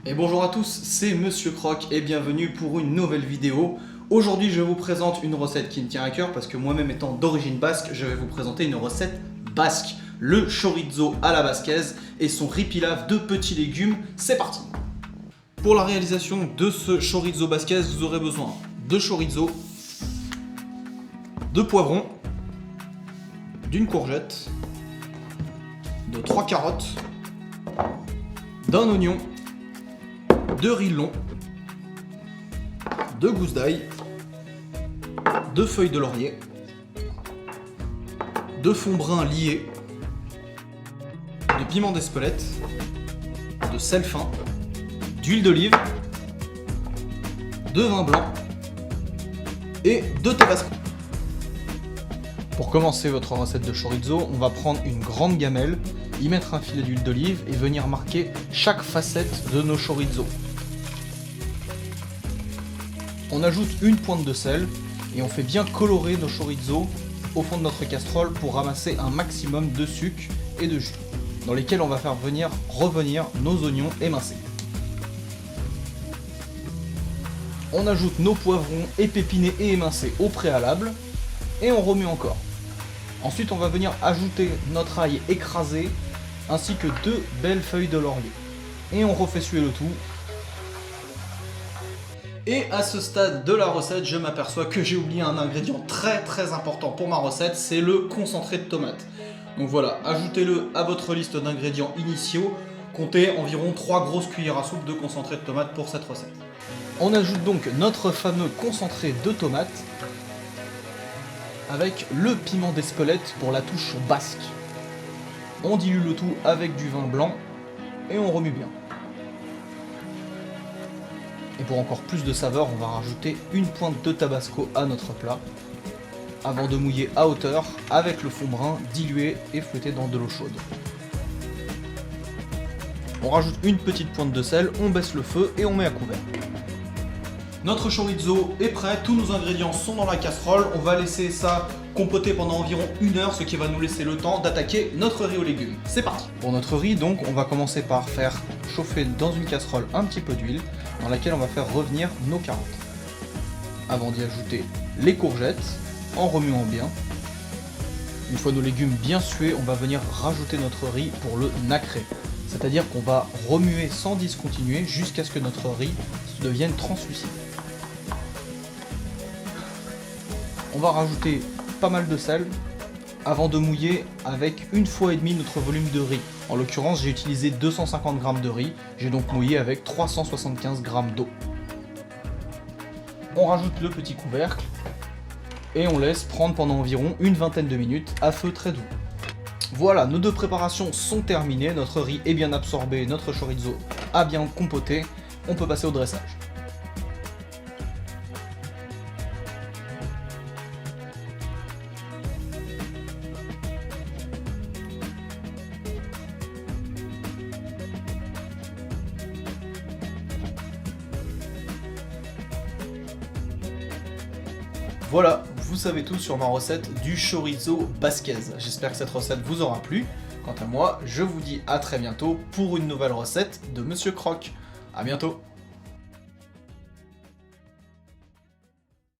Et bonjour à tous, c'est Monsieur Croc et bienvenue pour une nouvelle vidéo. Aujourd'hui je vous présente une recette qui me tient à cœur parce que moi-même étant d'origine basque, je vais vous présenter une recette basque. Le chorizo à la basquaise et son riz pilaf de petits légumes, c'est parti. Pour la réalisation de ce chorizo basquaise, vous aurez besoin de chorizo, de poivrons, d'une courgette, de 3 carottes, d'un oignon, de riz long, de gousses d'ail, de feuilles de laurier, de fond brun lié, de piment d'Espelette, de sel fin, d'huile d'olive, de vin blanc et de tabasco. Pour commencer votre recette de chorizo, on va prendre une grande gamelle, y mettre un filet d'huile d'olive et venir marquer chaque facette de nos chorizo. On ajoute une pointe de sel et on fait bien colorer nos chorizo au fond de notre casserole pour ramasser un maximum de sucre et de jus, dans lesquels on va faire revenir nos oignons émincés. On ajoute nos poivrons épépinés et émincés au préalable et on remue encore. Ensuite on va venir ajouter notre ail écrasé ainsi que 2 belles feuilles de laurier. Et on refait suer le tout. Et à ce stade de la recette, je m'aperçois que j'ai oublié un ingrédient très important pour ma recette, c'est le concentré de tomate. Donc voilà, ajoutez-le à votre liste d'ingrédients initiaux. Comptez environ 3 grosses cuillères à soupe de concentré de tomate pour cette recette. On ajoute donc notre fameux concentré de tomate avec le piment d'Espelette pour la touche basque. On dilue le tout avec du vin blanc et on remue bien. Et pour encore plus de saveur, on va rajouter une pointe de tabasco à notre plat avant de mouiller à hauteur avec le fond brun dilué et fouetté dans de l'eau chaude. On rajoute une petite pointe de sel, on baisse le feu et on met à couvert. Notre chorizo est prêt, tous nos ingrédients sont dans la casserole, on va laisser ça compoter pendant environ 1 heure, ce qui va nous laisser le temps d'attaquer notre riz aux légumes. C'est parti. Pour notre riz donc, on va commencer par faire chauffer dans une casserole un petit peu d'huile, dans laquelle on va faire revenir nos carottes. Avant d'y ajouter les courgettes, en remuant bien. Une fois nos légumes bien sués, on va venir rajouter notre riz pour le nacrer. C'est-à-dire qu'on va remuer sans discontinuer jusqu'à ce que notre riz devienne translucide. On va rajouter pas mal de sel avant de mouiller avec 1,5 fois notre volume de riz. En l'occurrence, j'ai utilisé 250 g de riz, j'ai donc mouillé avec 375 g d'eau. On rajoute le petit couvercle et on laisse prendre pendant environ une vingtaine de minutes à feu très doux. Voilà, nos 2 préparations sont terminées, notre riz est bien absorbé, notre chorizo a bien compoté, on peut passer au dressage. Voilà, vous savez tout sur ma recette du chorizo basquaise. J'espère que cette recette vous aura plu. Quant à moi, je vous dis à très bientôt pour une nouvelle recette de Monsieur Croc. A bientôt.